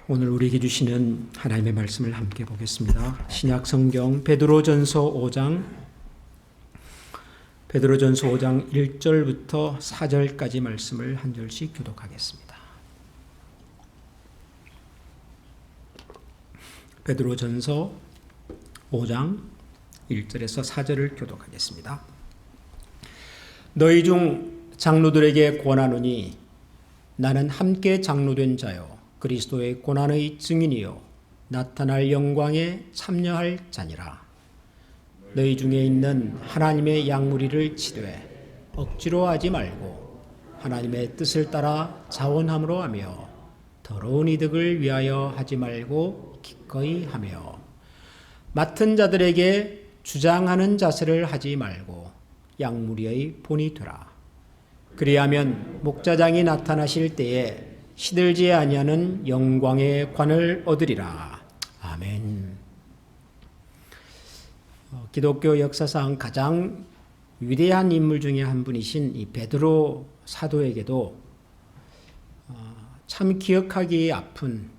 오늘 우리에게 주시는 하나님의 말씀을 함께 보겠습니다. 신약 성경 베드로전서 5장 1절부터 4절까지 말씀을 한 절씩 교독하겠습니다. 베드로전서 5장 1절에서 4절을 교독하겠습니다. 너희 중 장로들에게 권하노니 나는 함께 장로된 자요 그리스도의 고난의 증인이요 나타날 영광에 참여할 자니라. 너희 중에 있는 하나님의 양무리를 치되 억지로 하지 말고 하나님의 뜻을 따라 자원함으로 하며 더러운 이득을 위하여 하지 말고 기꺼이 하며 맡은 자들에게 주장하는 자세를 하지 말고 양무리의 본이 되라. 그리하면 목자장이 나타나실 때에 시들지 아니하는 영광의 관을 얻으리라. 아멘. 기독교 역사상 가장 위대한 인물 중에 한 분이신 이 베드로 사도에게도 참 기억하기 아픈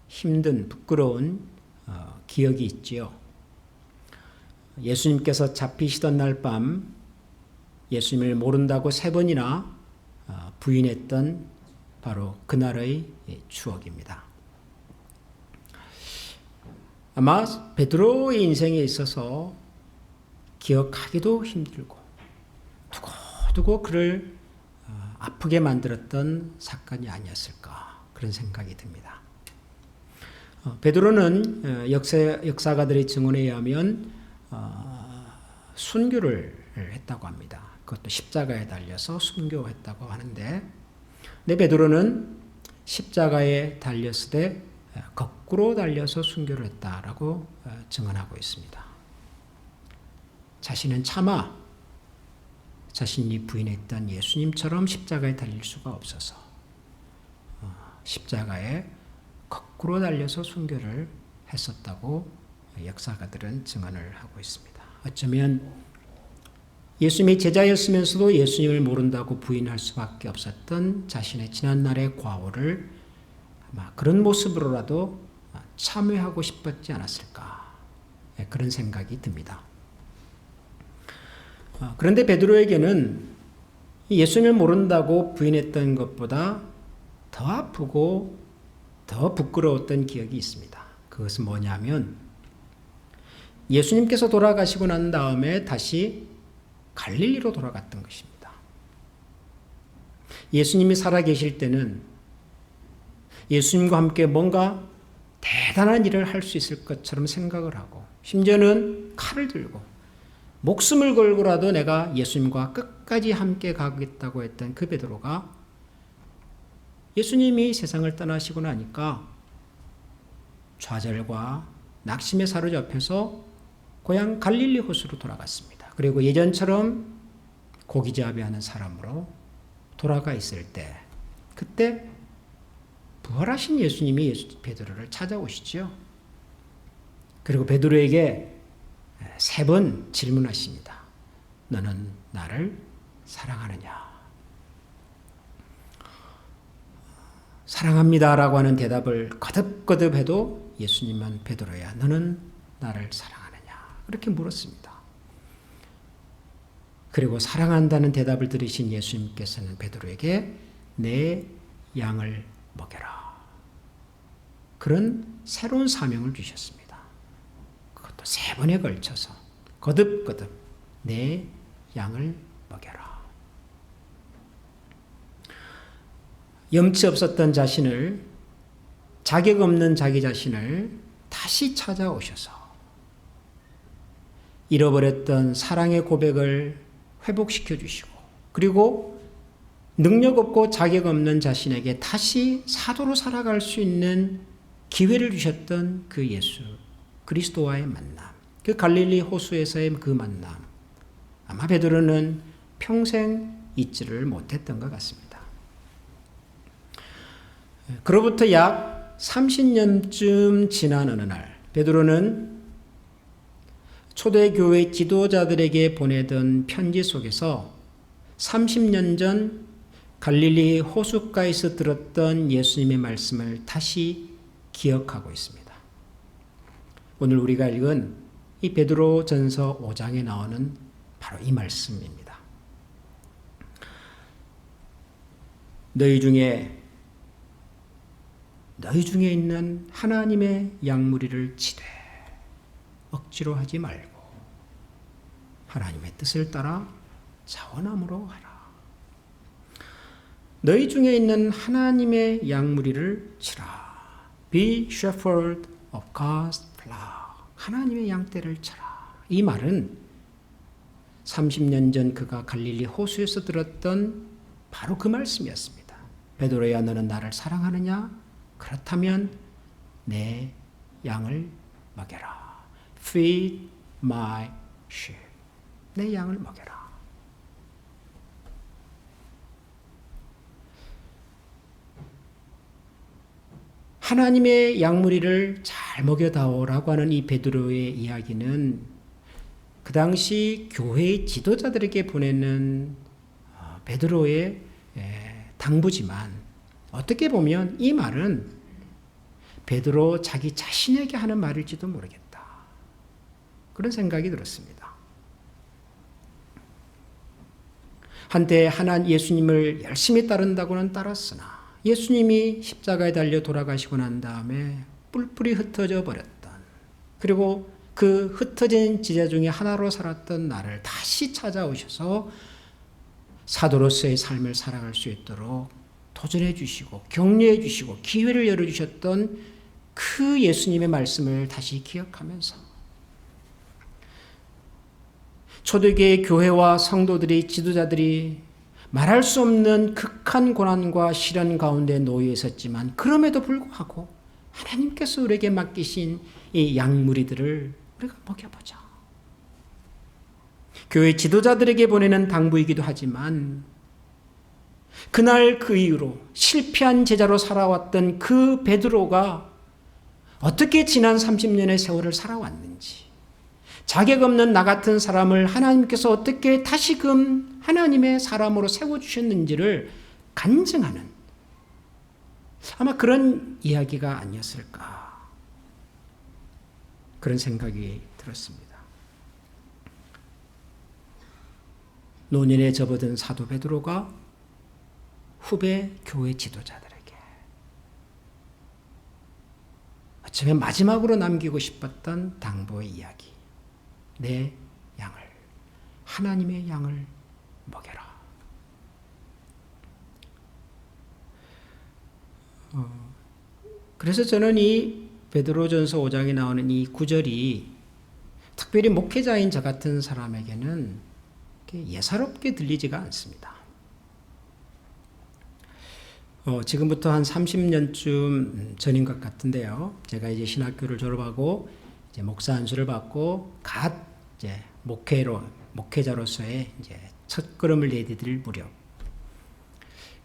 힘든 부끄러운 기억이 있지요. 예수님께서 잡히시던 날 밤 예수님을 모른다고 3번이나 부인했던 바로 그날의 추억입니다. 아마 베드로의 인생에 있어서 기억하기도 힘들고 두고두고 그를 아프게 만들었던 사건이 아니었을까 그런 생각이 듭니다. 베드로는 역사가들의 증언에 의하면 순교를 했다고 합니다. 그것도 십자가에 달려서 순교했다고 하는데 베드로는 십자가에 달렸을 때 거꾸로 달려서 순교를 했다라고 증언하고 있습니다. 자신은 차마 자신이 부인했던 예수님처럼 십자가에 달릴 수가 없어서 십자가에 거꾸로 달려서 순교를 했었다고 역사가들은 증언을 하고 있습니다. 어쩌면 예수님의 제자였으면서도 예수님을 모른다고 부인할 수밖에 없었던 자신의 지난날의 과오를 아마 그런 모습으로라도 참회하고 싶었지 않았을까 그런 생각이 듭니다. 그런데 베드로에게는 예수님을 모른다고 부인했던 것보다 더 아프고 더 부끄러웠던 기억이 있습니다. 그것은 뭐냐면 예수님께서 돌아가시고 난 다음에 다시 갈릴리로 돌아갔던 것입니다. 예수님이 살아계실 때는 예수님과 함께 뭔가 대단한 일을 할 수 있을 것처럼 생각을 하고 심지어는 칼을 들고 목숨을 걸고라도 내가 예수님과 끝까지 함께 가겠다고 했던 그 베드로가 예수님이 세상을 떠나시고 나니까 좌절과 낙심에 사로잡혀서 고향 갈릴리 호수로 돌아갔습니다. 그리고 예전처럼 고기잡이하는 사람으로 돌아가 있을 때 그때 부활하신 예수님이 베드로를 찾아오시죠. 그리고 베드로에게 3번 질문하십니다. 너는 나를 사랑하느냐? 사랑합니다라고 하는 대답을 거듭거듭 해도 예수님은 베드로야 너는 나를 사랑하느냐? 그렇게 물었습니다. 그리고 사랑한다는 대답을 들으신 예수님께서는 베드로에게 내 양을 먹여라. 그런 새로운 사명을 주셨습니다. 그것도 3번에 걸쳐서 거듭거듭 내 양을 먹여라. 염치 없었던 자신을 자격 없는 자기 자신을 다시 찾아오셔서 잃어버렸던 사랑의 고백을 회복시켜 주시고 그리고 능력 없고 자격 없는 자신에게 다시 사도로 살아갈 수 있는 기회를 주셨던 그 예수 그리스도와의 만남, 그 갈릴리 호수에서의 그 만남 아마 베드로는 평생 잊지를 못했던 것 같습니다. 그로부터 약 30년쯤 지난 어느 날 베드로는 초대교회 지도자들에게 보내던 편지 속에서 30년 전 갈릴리 호숫가에서 들었던 예수님의 말씀을 다시 기억하고 있습니다. 오늘 우리가 읽은 이 베드로전서 5장에 나오는 바로 이 말씀입니다. 너희 중에 있는 하나님의 양무리를 치되 억지로 하지 말고 하나님의 뜻을 따라 자원함으로 하라. 너희 중에 있는 하나님의 양무리를 치라. Be shepherd of God's flock. 하나님의 양떼를 쳐라. 이 말은 30년 전 그가 갈릴리 호수에서 들었던 바로 그 말씀이었습니다. 베드로야, 너는 나를 사랑하느냐? 그렇다면 내 양을 먹여라. Feed my sheep. 내 양을 먹여라. 하나님의 양무리를 잘 먹여다오라고 하는 이 베드로의 이야기는 그 당시 교회의 지도자들에게 보내는 베드로의 당부지만 어떻게 보면 이 말은 베드로 자기 자신에게 하는 말일지도 모르겠다. 그런 생각이 들었습니다. 한때 예수님을 열심히 따른다고는 따랐으나 예수님이 십자가에 달려 돌아가시고 난 다음에 뿔뿔이 흩어져 버렸던, 그리고 그 흩어진 제자 중에 하나로 살았던 나를 다시 찾아오셔서 사도로서의 삶을 살아갈 수 있도록 도전해 주시고 격려해 주시고 기회를 열어주셨던 그 예수님의 말씀을 다시 기억하면서 초대교회 교회와 성도들이, 지도자들이 말할 수 없는 극한 고난과 시련 가운데 놓여 있었지만 그럼에도 불구하고 하나님께서 우리에게 맡기신 이 양무리들을 우리가 먹여보자. 교회 지도자들에게 보내는 당부이기도 하지만 그날 그 이후로 실패한 제자로 살아왔던 그 베드로가 어떻게 지난 30년의 세월을 살아왔는지, 자격 없는 나 같은 사람을 하나님께서 어떻게 다시금 하나님의 사람으로 세워주셨는지를 간증하는 아마 그런 이야기가 아니었을까, 그런 생각이 들었습니다. 노년에 접어든 사도 베드로가 후배 교회 지도자들에게 어쩌면 마지막으로 남기고 싶었던 당부의 이야기, 내 양을, 하나님의 양을 먹여라. 그래서 저는 이 베드로전서 5장에 나오는 이 구절이 특별히 목회자인 저 같은 사람에게는 예사롭게 들리지가 않습니다. 지금부터 한 30년쯤 전인 것 같은데요. 제가 이제 신학교를 졸업하고 이제 목사 안수를 받고 갓 이제 목회자로서의 이제 첫 걸음을 내디딜 무렵,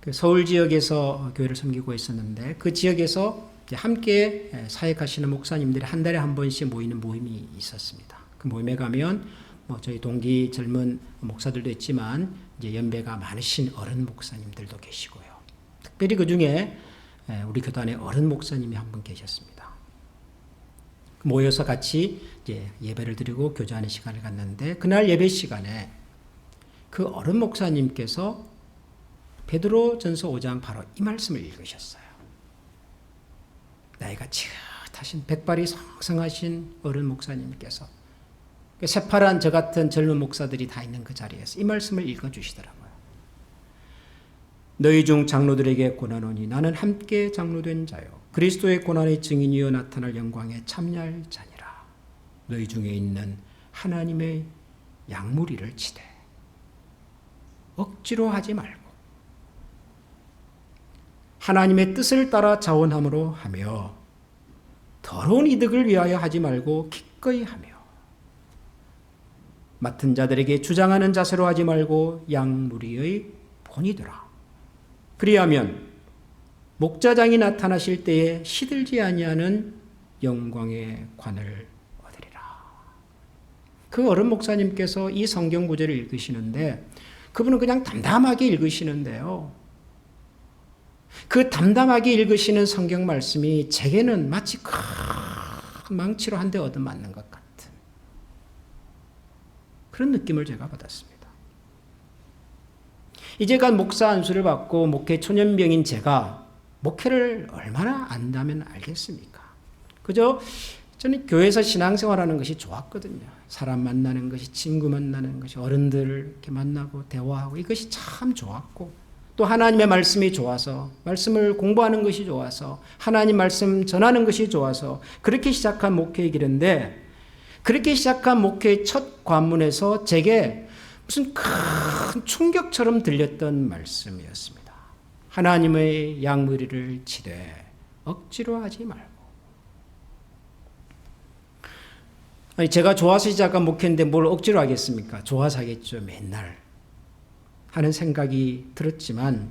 그 서울 지역에서 교회를 섬기고 있었는데 그 지역에서 이제 함께 사역하시는 목사님들이 한 달에 한 번씩 모이는 모임이 있었습니다. 그 모임에 가면 저희 동기 젊은 목사들도 있지만 이제 연배가 많으신 어른 목사님들도 계시고요. 특별히 그 중에 우리 교단의 어른 목사님이 한 분 계셨습니다. 모여서 같이 이제 예배를 드리고 교제하는 시간을 갖는데 그날 예배 시간에 그 어른 목사님께서 베드로전서 5장 바로 이 말씀을 읽으셨어요. 나이가 지긋하신 백발이 성성하신 어른 목사님께서 새파란 저 같은 젊은 목사들이 다 있는 그 자리에서 이 말씀을 읽어주시더라고요. 너희 중 장로들에게 고난오니 나는 함께 장로된 자요 그리스도의 고난의 증인이여 나타날 영광에 참여할 자니라. 너희 중에 있는 하나님의 양무리를 치되 억지로 하지 말고 하나님의 뜻을 따라 자원함으로 하며 더러운 이득을 위하여 하지 말고 기꺼이 하며 맡은 자들에게 주장하는 자세로 하지 말고 양무리의 본이 되라. 그리하면 목자장이 나타나실 때에 시들지 아니하는 영광의 관을 얻으리라. 그 어른 목사님께서 이 성경 구절을 읽으시는데 그분은 그냥 담담하게 읽으시는데요. 그 담담하게 읽으시는 성경 말씀이 제게는 마치 큰 망치로 한 대 얻어맞는 것 같은 그런 느낌을 제가 받았습니다. 이제가 목사 안수를 받고 목회 초년병인 제가 목회를 얼마나 안다면 알겠습니까? 그저 저는 교회에서 신앙생활하는 것이 좋았거든요. 사람 만나는 것이, 친구 만나는 것이, 어른들을 이렇게 만나고 대화하고 이것이 참 좋았고, 또 하나님의 말씀이 좋아서, 말씀을 공부하는 것이 좋아서, 하나님 말씀 전하는 것이 좋아서 그렇게 시작한 목회의 길인데, 그렇게 시작한 목회의 첫 관문에서 제게 무슨 큰 충격처럼 들렸던 말씀이었습니다. 하나님의 양무리를 치되 억지로 하지 말고. 아니, 제가 좋아서 시작한 목회인데 뭘 억지로 하겠습니까? 좋아서 하겠죠, 맨날. 하는 생각이 들었지만,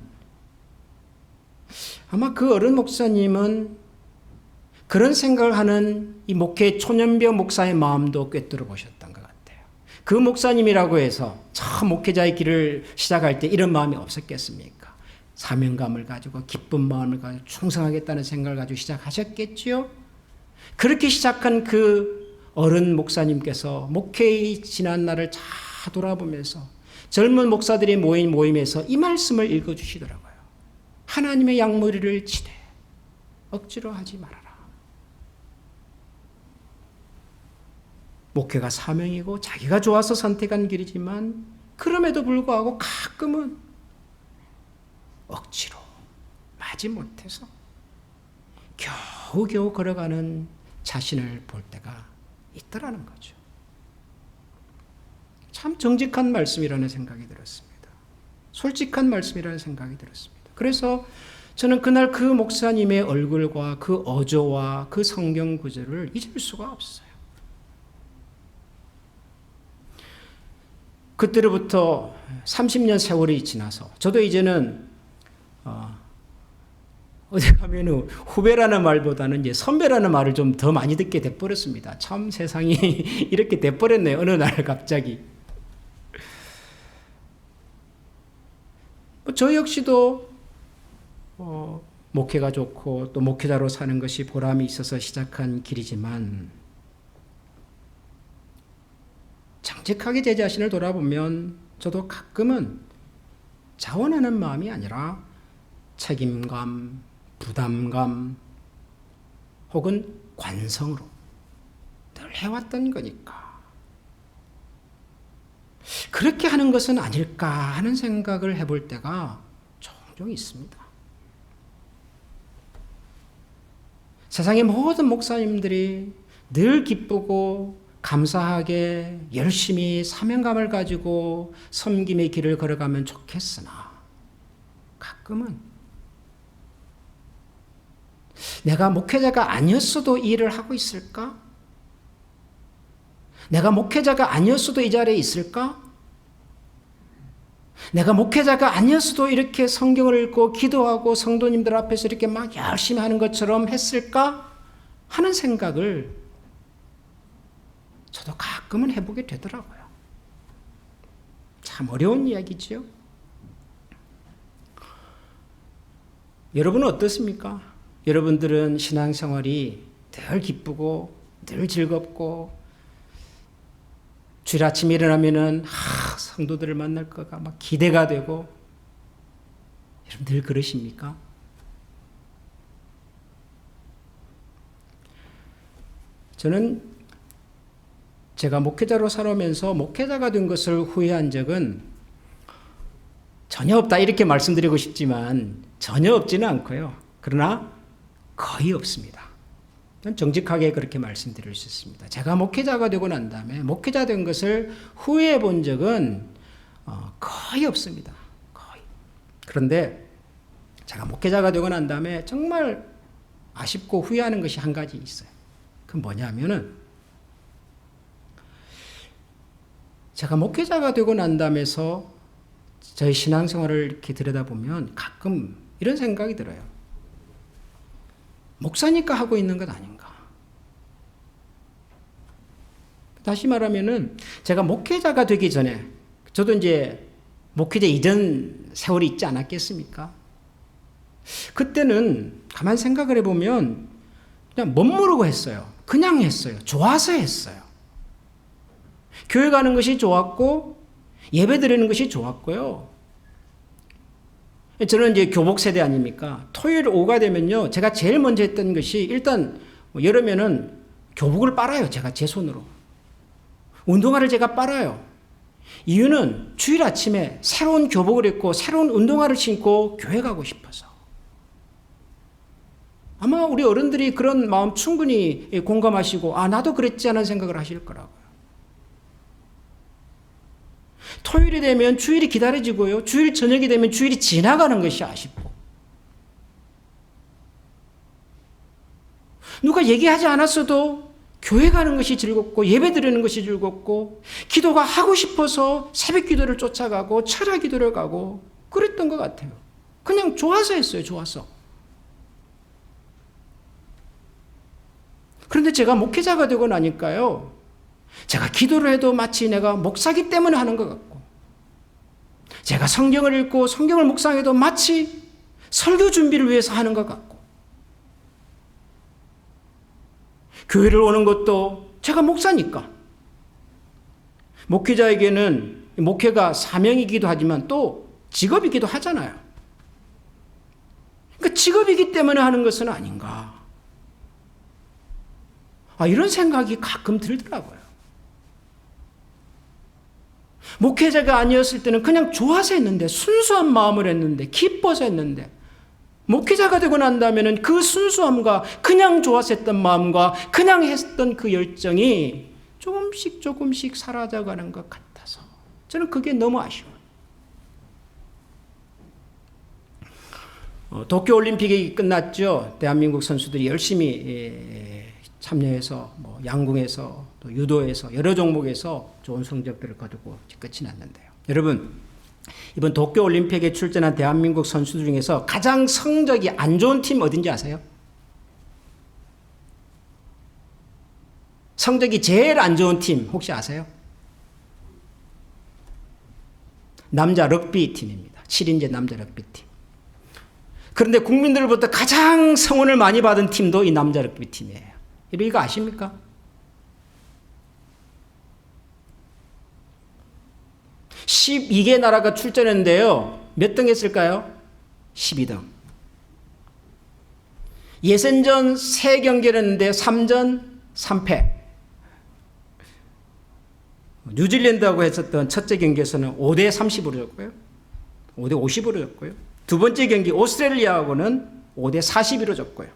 아마 그 어른 목사님은 그런 생각을 하는 이 목회 초년병 목사의 마음도 꿰뚫어 보셨던 것 같아요. 그 목사님이라고 해서 처음 목회자의 길을 시작할 때 이런 마음이 없었겠습니까? 사명감을 가지고 기쁜 마음을 가지고 충성하겠다는 생각을 가지고 시작하셨겠지요? 그렇게 시작한 그 어른 목사님께서 목회의 지난 날을 잘 돌아보면서 젊은 목사들이 모인 모임에서 이 말씀을 읽어주시더라고요. 하나님의 양무리를 치되 억지로 하지 말아라. 목회가 사명이고 자기가 좋아서 선택한 길이지만 그럼에도 불구하고 가끔은 억지로 마지못해서 겨우겨우 걸어가는 자신을 볼 때가 있더라는 거죠. 참 정직한 말씀이라는 생각이 들었습니다. 솔직한 말씀이라는 생각이 들었습니다. 그래서 저는 그날 그 목사님의 얼굴과 그 어조와 그 성경 구절을 잊을 수가 없어요. 그때로부터 30년 세월이 지나서 저도 이제는 어디 가면 후배라는 말보다는 이제 선배라는 말을 좀 더 많이 듣게 돼버렸습니다. 참 세상이 이렇게 돼버렸네요. 어느 날 갑자기. 저 역시도 목회가 좋고 또 목회자로 사는 것이 보람이 있어서 시작한 길이지만, 정직하게 제 자신을 돌아보면 저도 가끔은 자원하는 마음이 아니라 책임감, 부담감 혹은 관성으로 늘 해왔던 거니까 그렇게 하는 것은 아닐까 하는 생각을 해볼 때가 종종 있습니다. 세상의 모든 목사님들이 늘 기쁘고 감사하게 열심히 사명감을 가지고 섬김의 길을 걸어가면 좋겠으나, 가끔은 내가 목회자가 아니었어도 이 일을 하고 있을까? 내가 목회자가 아니었어도 이 자리에 있을까? 내가 목회자가 아니었어도 이렇게 성경을 읽고 기도하고 성도님들 앞에서 이렇게 막 열심히 하는 것처럼 했을까? 하는 생각을 저도 가끔은 해보게 되더라고요. 참 어려운 이야기죠. 여러분은 어떻습니까? 여러분들은 신앙생활이 늘 기쁘고 늘 즐겁고 주일 아침에 일어나면은 성도들을 만날 거가 막 기대가 되고, 여러분 늘 그러십니까? 저는 제가 목회자로 살아오면서 목회자가 된 것을 후회한 적은 전혀 없다 이렇게 말씀드리고 싶지만 전혀 없지는 않고요. 그러나 거의 없습니다. 정직하게 그렇게 말씀드릴 수 있습니다. 제가 목회자가 되고 난 다음에 목회자 된 것을 후회해 본 적은 거의 없습니다. 거의. 그런데 제가 목회자가 되고 난 다음에 정말 아쉽고 후회하는 것이 한 가지 있어요. 그건 뭐냐면은, 제가 목회자가 되고 난 다음에서 저희 신앙생활을 이렇게 들여다보면 가끔 이런 생각이 들어요. 목사니까 하고 있는 것 아닌가. 다시 말하면은 제가 목회자가 되기 전에, 저도 이제 목회자 이전 세월이 있지 않았겠습니까? 그때는 가만 생각을 해보면 그냥 멋모르고 했어요. 그냥 했어요. 좋아서 했어요. 교회 가는 것이 좋았고 예배 드리는 것이 좋았고요. 저는 이제 교복 세대 아닙니까? 토요일 오후가 되면요, 제가 제일 먼저 했던 것이 일단 여름에는 교복을 빨아요. 제가 제 손으로. 운동화를 제가 빨아요. 이유는 주일 아침에 새로운 교복을 입고 새로운 운동화를 신고 교회 가고 싶어서. 아마 우리 어른들이 그런 마음 충분히 공감하시고 나도 그랬지 하는 생각을 하실 거라고요. 토요일이 되면 주일이 기다려지고요. 주일 저녁이 되면 주일이 지나가는 것이 아쉽고. 누가 얘기하지 않았어도 교회 가는 것이 즐겁고 예배 드리는 것이 즐겁고 기도가 하고 싶어서 새벽 기도를 쫓아가고 철야 기도를 가고 그랬던 것 같아요. 그냥 좋아서 했어요. 좋아서. 그런데 제가 목회자가 되고 나니까요, 제가 기도를 해도 마치 내가 목사기 때문에 하는 것 같고, 제가 성경을 읽고 성경을 묵상해도 마치 설교 준비를 위해서 하는 것 같고, 교회를 오는 것도 제가 목사니까. 목회자에게는 목회가 사명이기도 하지만 또 직업이기도 하잖아요. 그러니까 직업이기 때문에 하는 것은 아닌가. 이런 생각이 가끔 들더라고요. 목회자가 아니었을 때는 그냥 좋아서 했는데, 순수한 마음을 했는데, 기뻐서 했는데, 목회자가 되고 난다면 그 순수함과 그냥 좋아서 했던 마음과 그냥 했던 그 열정이 조금씩 사라져가는 것 같아서 저는 그게 너무 아쉬워요. 도쿄올림픽이 끝났죠. 대한민국 선수들이 열심히 참여해서 양궁에서 또 유도에서 여러 종목에서 좋은 성적들을 거두고 끝이 났는데요. 여러분, 이번 도쿄올림픽에 출전한 대한민국 선수들 중에서 가장 성적이 안 좋은 팀 어딘지 아세요? 성적이 제일 안 좋은 팀 혹시 아세요? 남자 럭비 팀입니다. 7인제 남자 럭비 팀. 그런데 국민들로부터 가장 성원을 많이 받은 팀도 이 남자 럭비 팀이에요. 이거 아십니까? 12개 나라가 출전했는데요. 몇 등 했을까요? 12등. 예선전 3경기를 했는데 3전 3패. 뉴질랜드하고 했었던 첫째 경기에서는 5대 30으로 졌고요. 5대 50으로 졌고요. 두 번째 경기 오스트레일리아하고는 5대 41로 졌고요.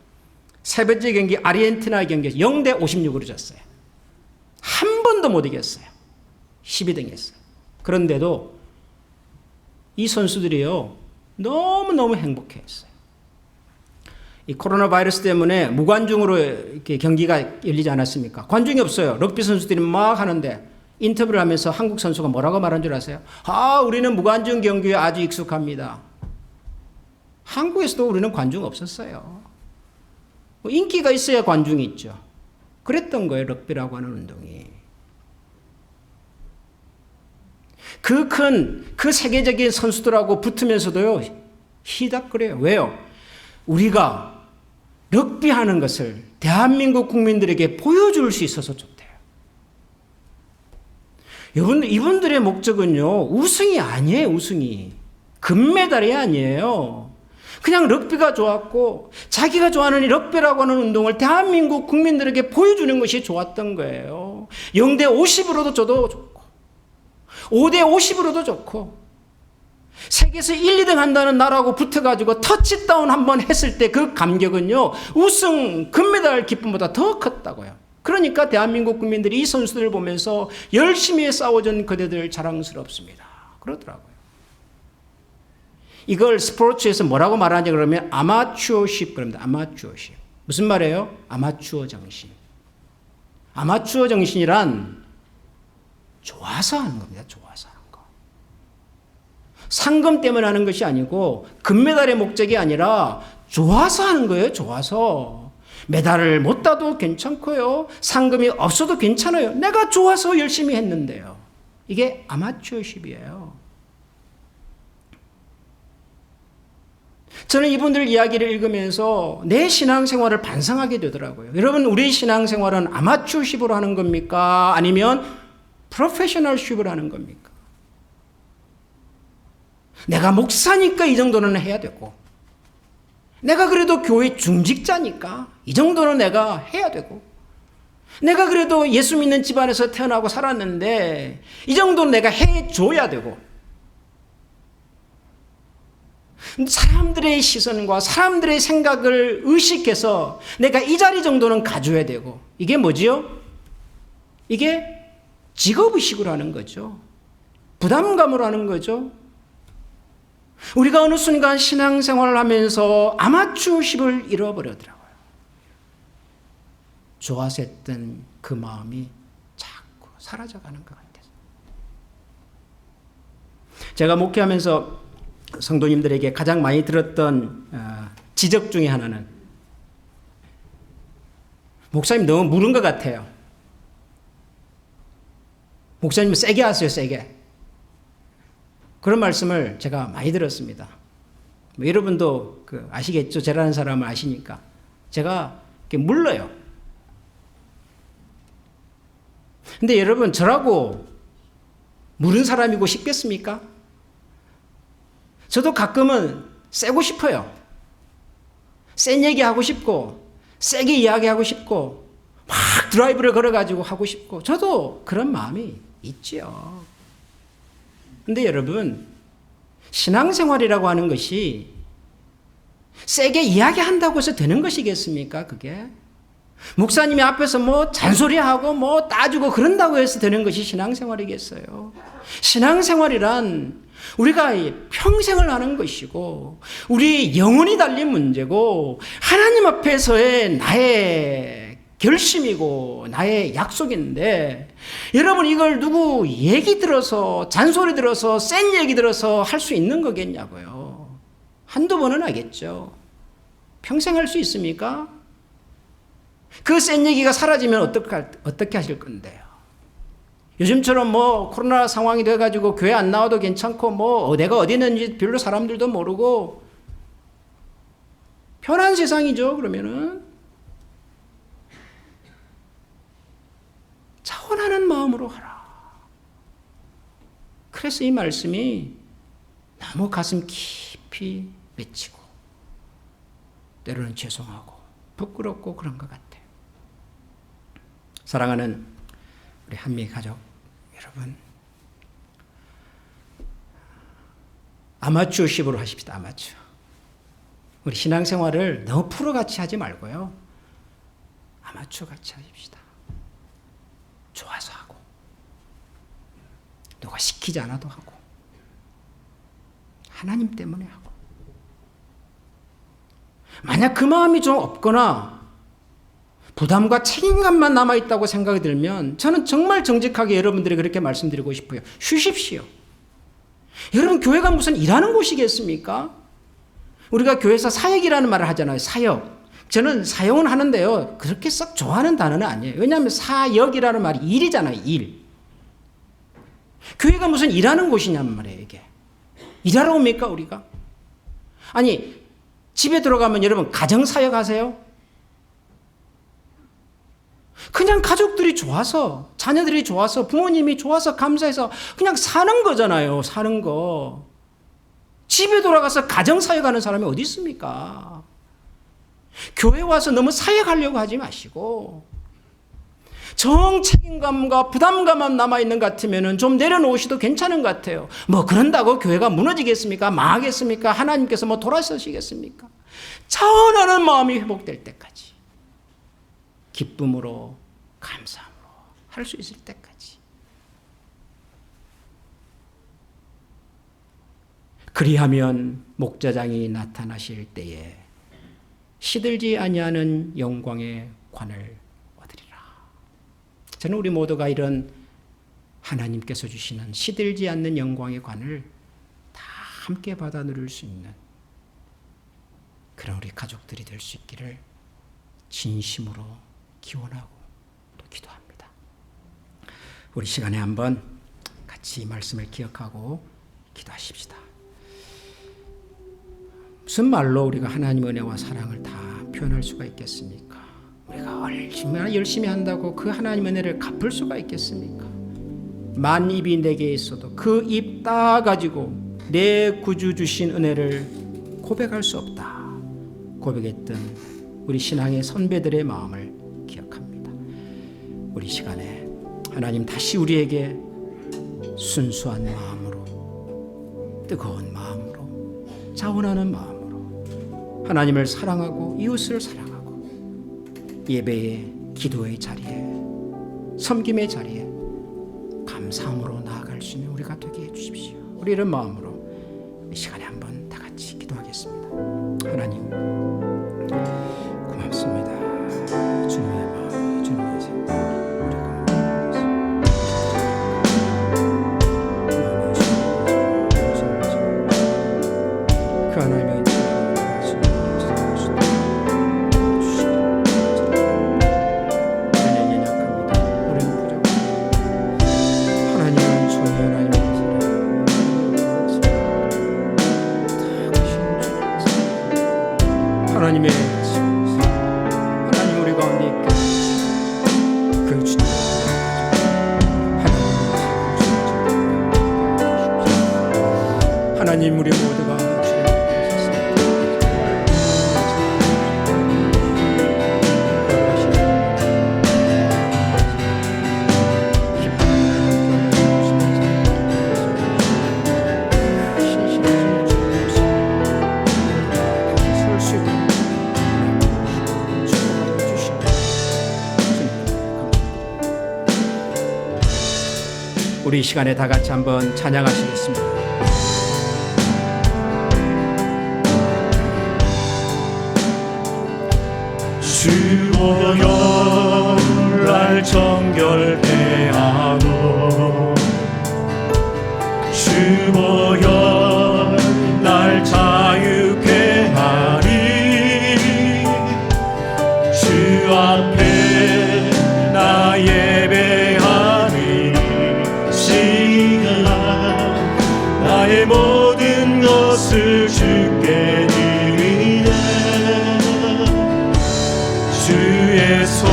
세 번째 경기 아르헨티나 경기에서 0대 56으로 졌어요. 한 번도 못 이겼어요. 12등 했어요. 그런데도 이 선수들이요, 너무너무 행복해했어요. 이 코로나 바이러스 때문에 무관중으로 이렇게 경기가 열리지 않았습니까? 관중이 없어요. 럭비 선수들이 막 하는데 인터뷰를 하면서 한국 선수가 뭐라고 말한 줄 아세요? 우리는 무관중 경기에 아주 익숙합니다. 한국에서도 우리는 관중 없었어요. 인기가 있어야 관중이 있죠. 그랬던 거예요, 럭비라고 하는 운동이. 그 세계적인 선수들하고 붙으면서도요, 희닥거려요. 왜요? 우리가 럭비 하는 것을 대한민국 국민들에게 보여줄 수 있어서 좋대요. 이분들의 목적은요, 우승이 아니에요, 우승이. 금메달이 아니에요. 그냥 럭비가 좋았고, 자기가 좋아하는 이 럭비라고 하는 운동을 대한민국 국민들에게 보여주는 것이 좋았던 거예요. 0대 50으로도 저도 좋고, 5대 50으로도 좋고, 세계에서 1, 2등 한다는 나라하고 붙어가지고 터치다운 한번 했을 때 그 감격은요, 우승, 금메달 기쁨보다 더 컸다고요. 그러니까 대한민국 국민들이 이 선수들을 보면서 열심히 싸워준 그대들 자랑스럽습니다. 그러더라고요. 이걸 스포츠에서 뭐라고 말하냐 그러면 아마추어십 그럽니다. 아마추어십. 무슨 말이에요? 아마추어 정신. 아마추어 정신이란 좋아서 하는 겁니다. 좋아서 하는 거. 상금 때문에 하는 것이 아니고 금메달의 목적이 아니라 좋아서 하는 거예요. 좋아서. 메달을 못 따도 괜찮고요. 상금이 없어도 괜찮아요. 내가 좋아서 열심히 했는데요. 이게 아마추어십이에요. 저는 이분들 이야기를 읽으면서 내 신앙생활을 반성하게 되더라고요. 여러분, 우리 신앙생활은 아마추어십으로 하는 겁니까? 아니면 프로페셔널십으로 하는 겁니까? 내가 목사니까 이 정도는 해야 되고, 내가 그래도 교회 중직자니까 이 정도는 내가 해야 되고, 내가 그래도 예수 믿는 집안에서 태어나고 살았는데 이 정도는 내가 해줘야 되고, 사람들의 시선과 사람들의 생각을 의식해서 내가 이 자리 정도는 가져야 되고, 이게 뭐지요? 이게 직업의식으로 하는 거죠. 부담감으로 하는 거죠. 우리가 어느 순간 신앙생활을 하면서 아마추어십을 잃어버리더라고요. 좋아서 했던 그 마음이 자꾸 사라져가는 것 같아서. 제가 목회하면서 성도님들에게 가장 많이 들었던 지적 중에 하나는, 목사님 너무 무른 것 같아요. 목사님 세게 하세요, 세게. 그런 말씀을 제가 많이 들었습니다. 여러분도 아시겠죠? 저라는 사람을 아시니까. 제가 이렇게 물러요. 근데 여러분, 저라고 무른 사람이고 싶겠습니까? 저도 가끔은 세고 싶어요. 센 얘기하고 싶고, 세게 이야기하고 싶고, 막 드라이브를 걸어가지고 하고 싶고, 저도 그런 마음이 있지요. 근데 여러분, 신앙생활이라고 하는 것이 세게 이야기한다고 해서 되는 것이겠습니까? 그게 목사님이 앞에서 뭐 잔소리하고 뭐 따지고 그런다고 해서 되는 것이 신앙생활이겠어요? 신앙생활이란 우리가 평생을 하는 것이고, 우리 영혼이 달린 문제고, 하나님 앞에서의 나의 결심이고 나의 약속인데, 여러분, 이걸 누구 얘기 들어서, 잔소리 들어서, 센 얘기 들어서 할 수 있는 거겠냐고요. 한두 번은 하겠죠. 평생 할 수 있습니까? 그 센 얘기가 사라지면 어떻게 하실 건데요? 요즘처럼 뭐 코로나 상황이 돼가지고 교회 안 나와도 괜찮고, 뭐 내가 어디 있는지 별로 사람들도 모르고 편한 세상이죠. 그러면은 차원하는 마음으로 하라. 그래서 이 말씀이 너무 가슴 깊이 맺히고, 때로는 죄송하고 부끄럽고 그런 것 같아요. 사랑하는 우리 한미 가족 여러분, 아마추어십으로 하십시다. 아마추어. 우리 신앙생활을 너무 프로같이 하지 말고요, 아마추어같이 하십시다. 좋아서 하고, 누가 시키지 않아도 하고, 하나님 때문에 하고. 만약 그 마음이 좀 없거나 부담과 책임감만 남아있다고 생각이 들면, 저는 정말 정직하게 여러분들이 그렇게 말씀드리고 싶어요. 쉬십시오. 여러분, 교회가 무슨 일하는 곳이겠습니까? 우리가 교회에서 사역이라는 말을 하잖아요. 사역. 저는 사역은 하는데요, 그렇게 썩 좋아하는 단어는 아니에요. 왜냐하면 사역이라는 말이 일이잖아요. 일. 교회가 무슨 일하는 곳이냐는 말이에요. 이게 일하러 옵니까 우리가? 아니, 집에 들어가면 여러분 가정사역 하세요? 그냥 가족들이 좋아서, 자녀들이 좋아서, 부모님이 좋아서, 감사해서 그냥 사는 거잖아요. 사는 거. 집에 돌아가서 가정사역하는 사람이 어디 있습니까? 교회 와서 너무 사역하려고 하지 마시고, 정책임감과 부담감만 남아있는 것 같으면 좀 내려놓으셔도 괜찮은 것 같아요. 뭐 그런다고 교회가 무너지겠습니까? 망하겠습니까? 하나님께서 뭐 돌아서시겠습니까? 차원하는 마음이 회복될 때까지, 기쁨으로 감사함으로 할 수 있을 때까지. 그리하면 목자장이 나타나실 때에 시들지 아니하는 영광의 관을 얻으리라. 저는 우리 모두가 이런 하나님께서 주시는 시들지 않는 영광의 관을 다 함께 받아 누릴 수 있는 그런 우리 가족들이 될 수 있기를 진심으로 기원하고 또 기도합니다. 우리 시간에 한번 같이 이 말씀을 기억하고 기도하십시다. 무슨 말로 우리가 하나님의 은혜와 사랑을 다 표현할 수가 있겠습니까? 우리가 얼마나 열심히 한다고 그 하나님의 은혜를 갚을 수가 있겠습니까? 만 입이 내게 있어도 그 입 다 가지고 내 구주 주신 은혜를 고백할 수 없다 고백했던 우리 신앙의 선배들의 마음을 기억합니다. 우리 시간에 하나님 다시 우리에게 순수한 마음으로, 뜨거운 마음으로, 자원하는 마음으로 하나님을 사랑하고 이웃을 사랑하고 예배의 기도의 자리에, 섬김의 자리에 감사함으로 나아갈 수 있는 우리가 되게 해주십시오. 우리 이런 마음으로 이 시간에 한번 다 같이 기도하겠습니다. 하나님 고맙습니다. 주님의 마음, 주님의 생각 그 하나님의 하나님의 하나님 우리 가운데 있게 그 주님 하나님 우리 모두가 우리 이 시간에 다 같이 한번 찬양하시겠습니다. 주여 날 정결해 하고 주여 날 자유케 하리 주 앞에 나 예배하리 시간 나의 모든 것을 주께 드리네 주의 손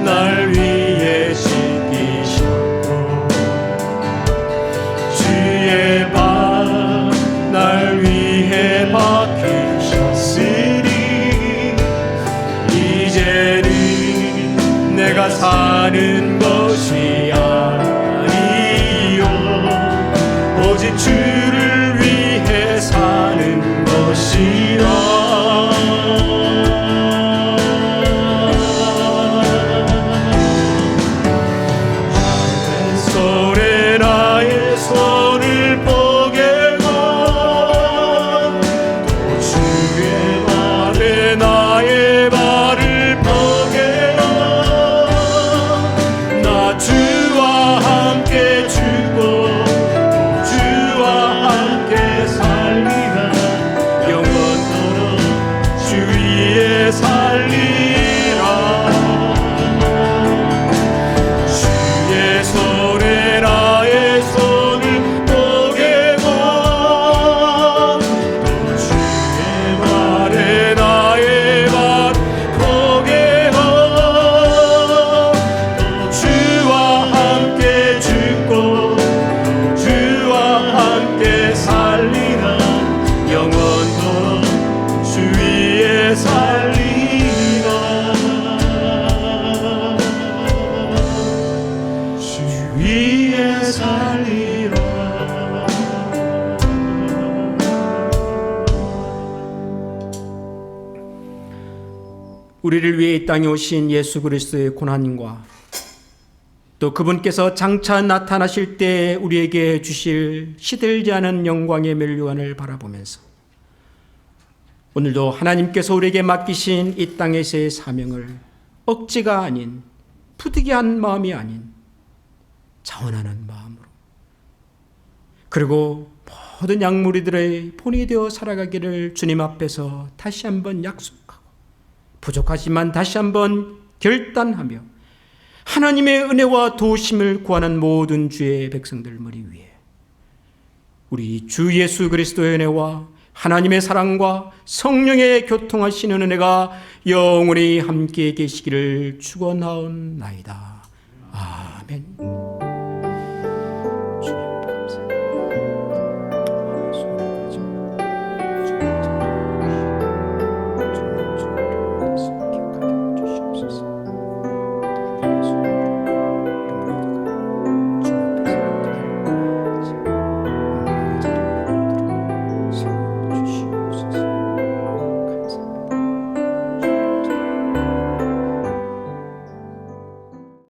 날 위해 씻기셨고 주의 발 날 위해 박히셨으니 이제는 내가 사는 것이 아니요 오직 주를 위해 사는 것이라 우리를 위해 이 땅에 오신 예수 그리스도의 고난과 또 그분께서 장차 나타나실 때 우리에게 주실 시들지 않은 영광의 멸류관을 바라보면서 오늘도 하나님께서 우리에게 맡기신 이 땅에서의 사명을 억지가 아닌 부득이한 마음이 아닌 자원하는 마음으로 그리고 모든 양무리들의 본이 되어 살아가기를 주님 앞에서 다시 한번 약속하고 부족하지만 다시 한번 결단하며 하나님의 은혜와 도우심을 구하는 모든 주의 백성들 머리 위에 우리 주 예수 그리스도의 은혜와 하나님의 사랑과 성령의 교통하시는 은혜가 영원히 함께 계시기를 축원하옵나이다. 아멘.